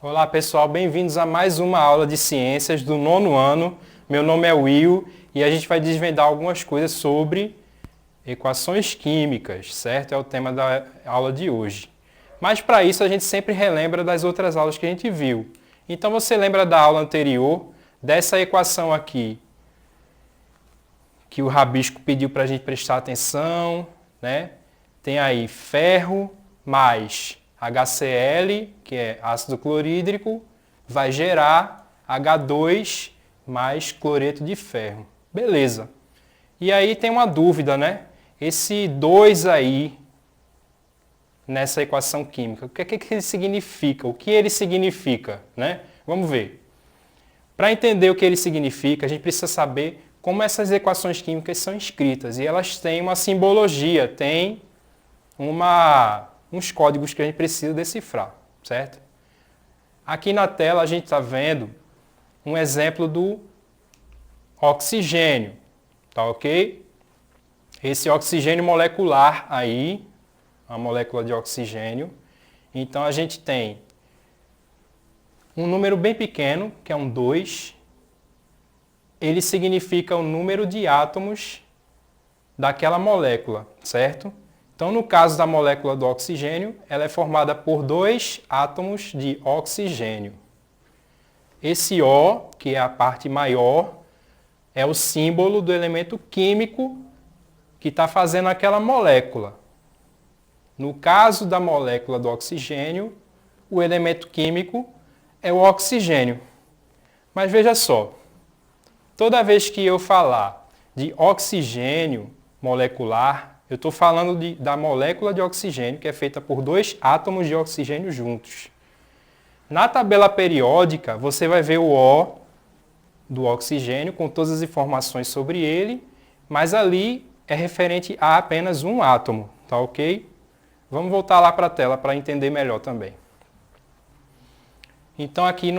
Olá pessoal, bem-vindos a mais uma aula de ciências do nono ano. Meu nome é Will e a gente vai desvendar algumas coisas sobre equações químicas, certo? É o tema da aula de hoje. Mas para isso a gente sempre relembra das outras aulas que a gente viu. Então você lembra da aula anterior, dessa equação aqui, que o Rabisco pediu para a gente prestar atenção, né? Tem aí ferro mais HCl, que é ácido clorídrico, vai gerar H2 mais cloreto de ferro. Beleza. E aí tem uma dúvida, né? Esse 2 aí, nessa equação química, o que é que ele significa? O que ele significa, né? Vamos ver. Para entender o que ele significa, a gente precisa saber como essas equações químicas são escritas. E elas têm uma simbologia, têm uns códigos que a gente precisa decifrar, certo? Aqui na tela a gente está vendo um exemplo do oxigênio, tá ok? Esse oxigênio molecular aí, a molécula de oxigênio. Então a gente tem um número bem pequeno, que é um 2. Ele significa o número de átomos daquela molécula, certo? Então, no caso da molécula do oxigênio, ela é formada por 2 átomos de oxigênio. Esse O, que é a parte maior, é o símbolo do elemento químico que está fazendo aquela molécula. No caso da molécula do oxigênio, o elemento químico é o oxigênio. Mas veja só, toda vez que eu falar de oxigênio molecular, eu estou falando da molécula de oxigênio, que é feita por 2 átomos de oxigênio juntos. Na tabela periódica, você vai ver o O do oxigênio, com todas as informações sobre ele, mas ali é referente a apenas um átomo, tá ok? Vamos voltar lá para a tela para entender melhor também. Então aqui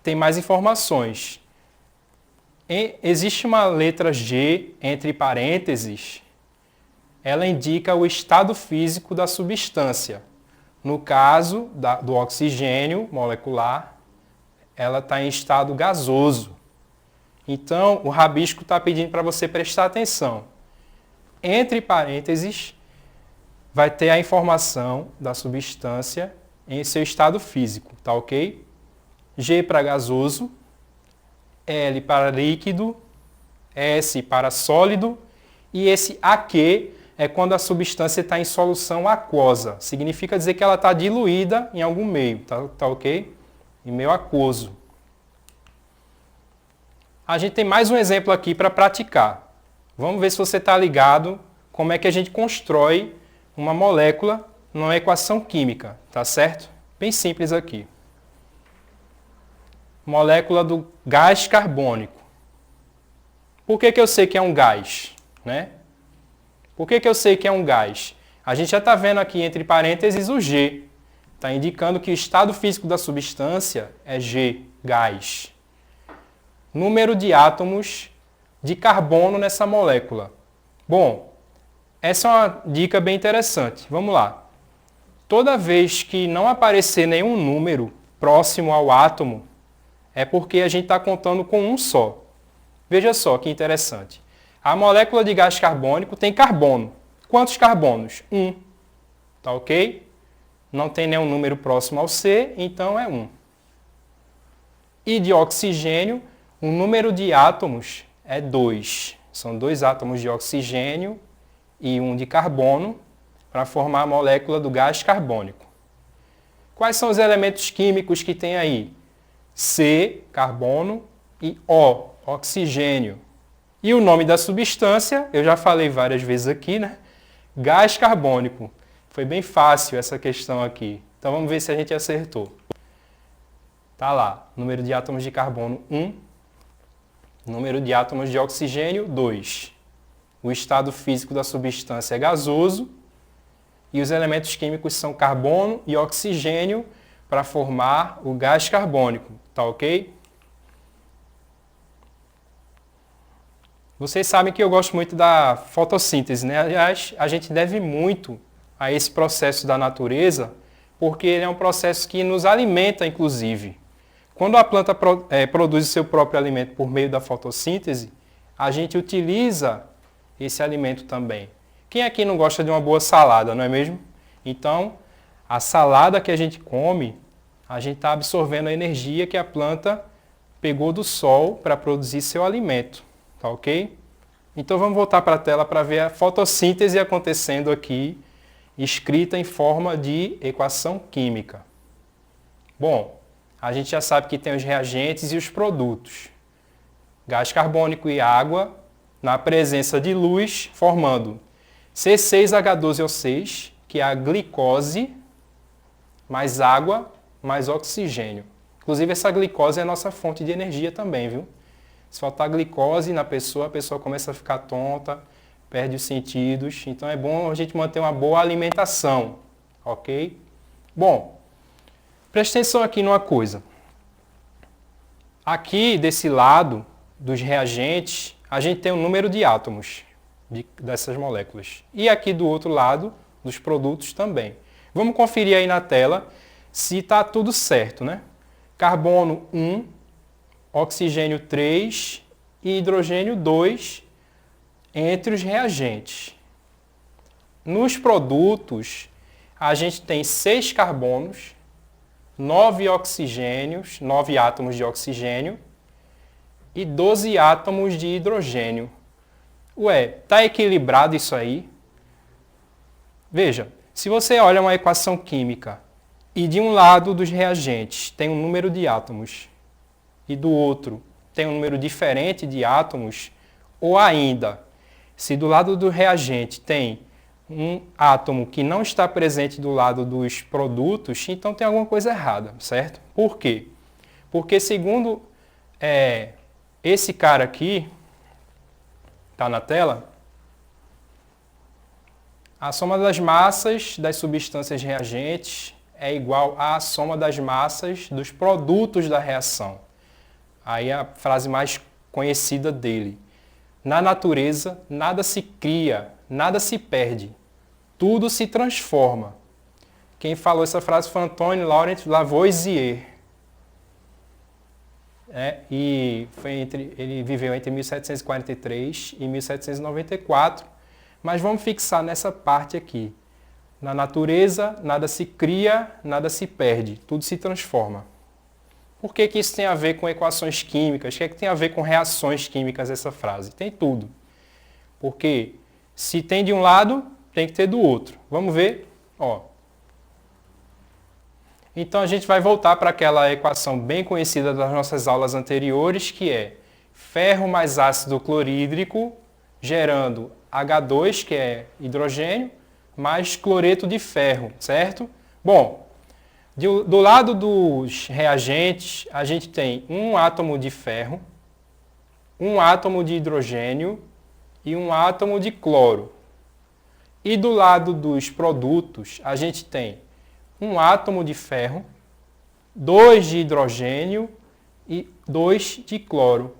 tem mais informações. Existe uma letra G entre parênteses. Ela indica o estado físico da substância. No caso do oxigênio molecular, ela está em estado gasoso. Então, o Rabisco está pedindo para você prestar atenção. Entre parênteses, vai ter a informação da substância em seu estado físico, tá ok? G para gasoso, L para líquido, S para sólido, e esse AQ é quando a substância está em solução aquosa. Significa dizer que ela está diluída em algum meio, tá ok? Em meio aquoso. A gente tem mais um exemplo aqui para praticar. Vamos ver se você está ligado como é que a gente constrói uma molécula numa equação química, tá certo? Bem simples aqui. Molécula do gás carbônico. Por que eu sei que é um gás, né? Por que eu sei que é um gás? A gente já está vendo aqui entre parênteses o G. Está indicando que o estado físico da substância é G, gás. Número de átomos de carbono nessa molécula. Bom, essa é uma dica bem interessante. Vamos lá. Toda vez que não aparecer nenhum número próximo ao átomo, é porque a gente está contando com um só. Veja só que interessante. A molécula de gás carbônico tem carbono. Quantos carbonos? 1. Tá ok? Não tem nenhum número próximo ao C, então é 1. E de oxigênio, o número de átomos é 2. São 2 átomos de oxigênio e 1 de carbono para formar a molécula do gás carbônico. Quais são os elementos químicos que tem aí? C, carbono, e O, oxigênio. E o nome da substância, eu já falei várias vezes aqui, né? Gás carbônico. Foi bem fácil essa questão aqui. Então vamos ver se a gente acertou. Tá lá, número de átomos de carbono 1, número de átomos de oxigênio 2. O estado físico da substância é gasoso e os elementos químicos são carbono e oxigênio para formar o gás carbônico. Tá ok? Vocês sabem que eu gosto muito da fotossíntese, né? Aliás, a gente deve muito a esse processo da natureza porque ele é um processo que nos alimenta, inclusive. Quando a planta produz o seu próprio alimento por meio da fotossíntese, a gente utiliza esse alimento também. Quem aqui não gosta de uma boa salada, não é mesmo? Então, a salada que a gente come, a gente está absorvendo a energia que a planta pegou do sol para produzir seu alimento, tá ok? Então vamos voltar para a tela para ver a fotossíntese acontecendo aqui, escrita em forma de equação química. Bom, a gente já sabe que tem os reagentes e os produtos. Gás carbônico e água na presença de luz, formando C6H12O6, que é a glicose, mais água, mais oxigênio. Inclusive, essa glicose é a nossa fonte de energia também, viu? Se faltar glicose na pessoa, a pessoa começa a ficar tonta, perde os sentidos. Então, é bom a gente manter uma boa alimentação, ok? Bom, preste atenção aqui numa coisa. Aqui, desse lado dos reagentes, a gente tem o número de átomos dessas moléculas. E aqui do outro lado, dos produtos também. Vamos conferir aí na tela se está tudo certo, né? Carbono 1, oxigênio 3 e hidrogênio 2 entre os reagentes. Nos produtos, a gente tem 6 carbonos, 9 oxigênios, 9 átomos de oxigênio e 12 átomos de hidrogênio. Ué, está equilibrado isso aí? Veja, se você olha uma equação química e de um lado dos reagentes tem um número de átomos e do outro tem um número diferente de átomos, ou ainda, se do lado do reagente tem um átomo que não está presente do lado dos produtos, então tem alguma coisa errada, certo? Por quê? Porque segundo esse cara aqui, está na tela, a soma das massas das substâncias reagentes é igual à soma das massas dos produtos da reação. Aí a frase mais conhecida dele. Na natureza, nada se cria, nada se perde. Tudo se transforma. Quem falou essa frase foi Antônio Laurent Lavoisier. E ele viveu entre 1743 e 1794. Mas vamos fixar nessa parte aqui. Na natureza, nada se cria, nada se perde, tudo se transforma. Por que isso tem a ver com equações químicas? O que é que tem a ver com reações químicas essa frase? Tem tudo. Porque se tem de um lado, tem que ter do outro. Vamos ver? Ó. Então a gente vai voltar para aquela equação bem conhecida das nossas aulas anteriores, que é ferro mais ácido clorídrico, gerando H2, que é hidrogênio, mais cloreto de ferro, certo? Bom, do lado dos reagentes, a gente tem um átomo de ferro, um átomo de hidrogênio e um átomo de cloro. E do lado dos produtos, a gente tem um átomo de ferro, 2 de hidrogênio e 2 de cloro.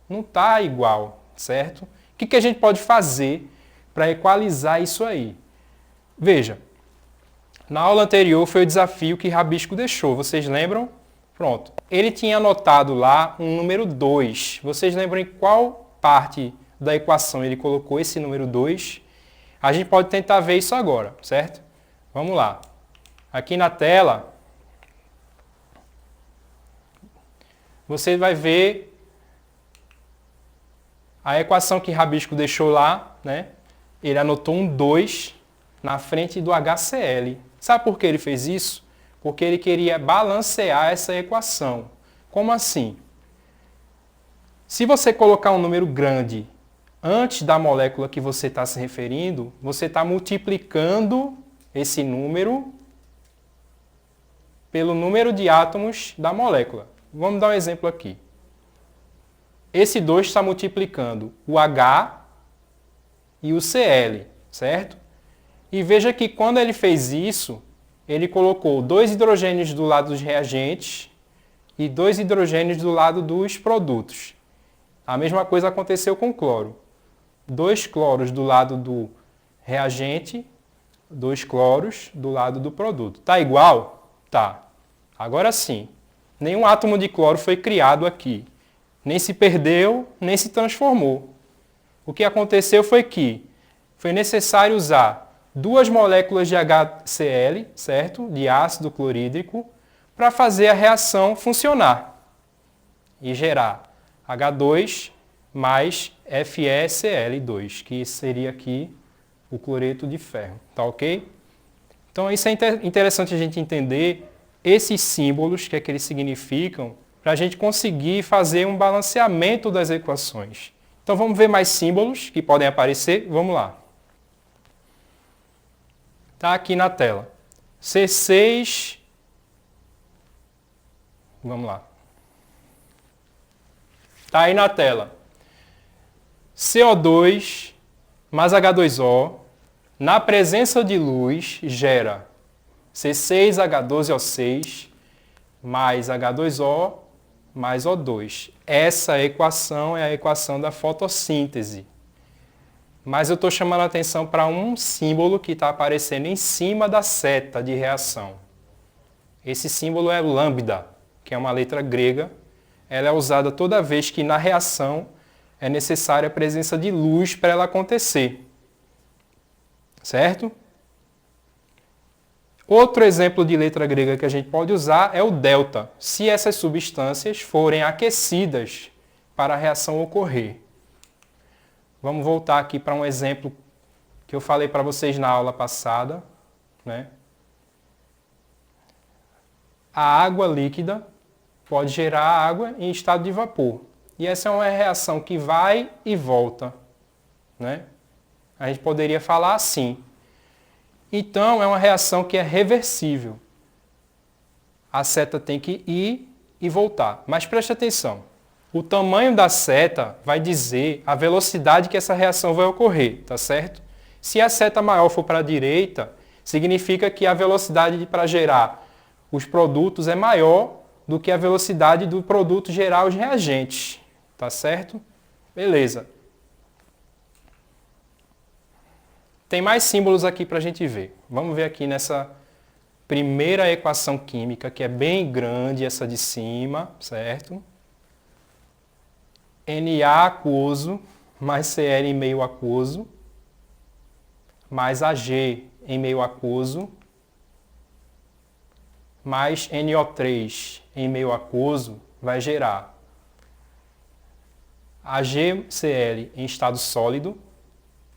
Não está igual, certo? O que a gente pode fazer para equalizar isso aí? Veja, na aula anterior foi o desafio que Rabisco deixou, vocês lembram? Pronto. Ele tinha anotado lá um número 2. Vocês lembram em qual parte da equação ele colocou esse número 2? A gente pode tentar ver isso agora, certo? Vamos lá. Aqui na tela, você vai ver a equação que Rabisco deixou lá, né? Ele anotou um 2 na frente do HCl. Sabe por que ele fez isso? Porque ele queria balancear essa equação. Como assim? Se você colocar um número grande antes da molécula que você está se referindo, você está multiplicando esse número pelo número de átomos da molécula. Vamos dar um exemplo aqui. Esse 2 está multiplicando o H e o Cl, certo? E veja que quando ele fez isso, ele colocou 2 hidrogênios do lado dos reagentes e 2 hidrogênios do lado dos produtos. A mesma coisa aconteceu com o cloro. 2 cloros do lado do reagente, 2 cloros do lado do produto. Tá igual? Tá. Agora sim, nenhum átomo de cloro foi criado aqui. Nem se perdeu, nem se transformou. O que aconteceu foi que foi necessário usar 2 moléculas de HCl, certo? De ácido clorídrico, para fazer a reação funcionar e gerar H2 mais FeCl2, que seria aqui o cloreto de ferro, tá ok? Então isso é interessante a gente entender esses símbolos, que é que eles significam, para a gente conseguir fazer um balanceamento das equações. Então vamos ver mais símbolos que podem aparecer, vamos lá. Está aqui na tela. C6, vamos lá. Está aí na tela. CO2 mais H2O, na presença de luz, gera C6H12O6 mais H2O mais O2. Essa equação é a equação da fotossíntese. Mas eu estou chamando a atenção para um símbolo que está aparecendo em cima da seta de reação. Esse símbolo é lambda, que é uma letra grega. Ela é usada toda vez que na reação é necessária a presença de luz para ela acontecer. Certo? Outro exemplo de letra grega que a gente pode usar é o delta, se essas substâncias forem aquecidas para a reação ocorrer. Vamos voltar aqui para um exemplo que eu falei para vocês na aula passada, né? A água líquida pode gerar água em estado de vapor. E essa é uma reação que vai e volta, né? A gente poderia falar assim. Então, é uma reação que é reversível. A seta tem que ir e voltar. Mas preste atenção. O tamanho da seta vai dizer a velocidade que essa reação vai ocorrer, tá certo? Se a seta maior for para a direita, significa que a velocidade para gerar os produtos é maior do que a velocidade do produto gerar os reagentes, tá certo? Beleza. Tem mais símbolos aqui para a gente ver. Vamos ver aqui nessa primeira equação química, que é bem grande, essa de cima, certo? Na aquoso mais Cl em meio aquoso, mais Ag em meio aquoso, mais NO3 em meio aquoso, vai gerar AgCl em estado sólido,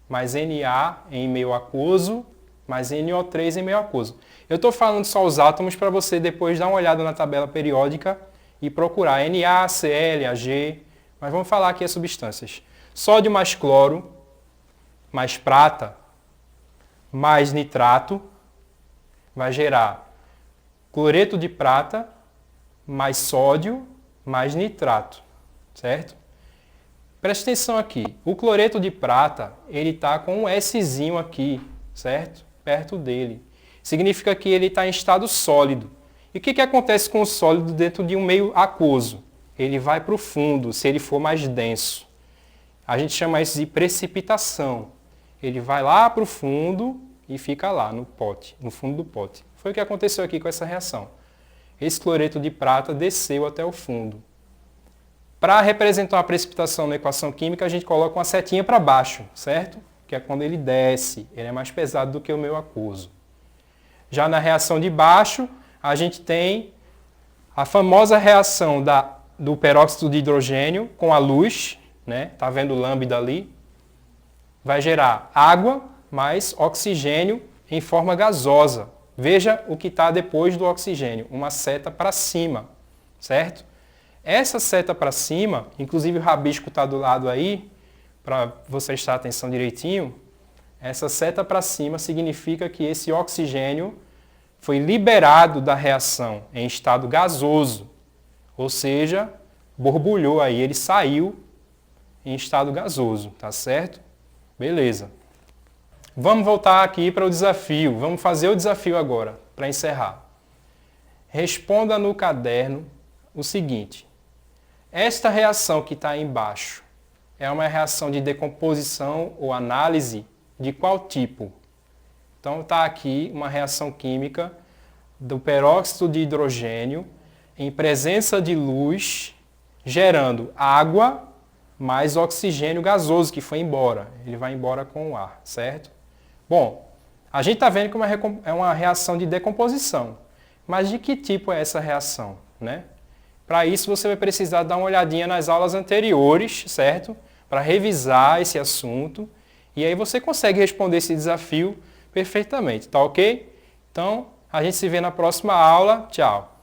mais Na em meio aquoso, mais NO3 em meio aquoso. Eu estou falando só os átomos para você depois dar uma olhada na tabela periódica e procurar Na, Cl, Ag, mas vamos falar aqui as substâncias. Sódio mais cloro, mais prata, mais nitrato, vai gerar cloreto de prata, mais sódio, mais nitrato, certo? Preste atenção aqui, o cloreto de prata, ele está com um Szinho aqui, certo? Perto dele. Significa que ele está em estado sólido. E o que acontece com o sólido dentro de um meio aquoso? Ele vai para o fundo, se ele for mais denso. A gente chama isso de precipitação. Ele vai lá para o fundo e fica lá no pote, no fundo do pote. Foi o que aconteceu aqui com essa reação. Esse cloreto de prata desceu até o fundo. Para representar uma precipitação na equação química, a gente coloca uma setinha para baixo, certo? Que é quando ele desce, ele é mais pesado do que o meio aquoso. Já na reação de baixo, a gente tem a famosa reação do peróxido de hidrogênio com a luz, né? Tá vendo o lambda ali? Vai gerar água mais oxigênio em forma gasosa. Veja o que está depois do oxigênio, uma seta para cima, certo? Essa seta para cima, inclusive o rabisco está do lado aí, para você prestar atenção direitinho, essa seta para cima significa que esse oxigênio foi liberado da reação em estado gasoso, ou seja, borbulhou aí, ele saiu em estado gasoso, tá certo? Beleza. Vamos voltar aqui para o desafio, vamos fazer o desafio agora, para encerrar. Responda no caderno o seguinte: esta reação que está aí embaixo é uma reação de decomposição ou análise de qual tipo? Então está aqui uma reação química do peróxido de hidrogênio em presença de luz, gerando água mais oxigênio gasoso que foi embora. Ele vai embora com o ar, certo? Bom, a gente está vendo que é uma reação de decomposição. Mas de que tipo é essa reação, né? Para isso você vai precisar dar uma olhadinha nas aulas anteriores, certo? Para revisar esse assunto. E aí você consegue responder esse desafio perfeitamente, tá ok? Então, a gente se vê na próxima aula. Tchau!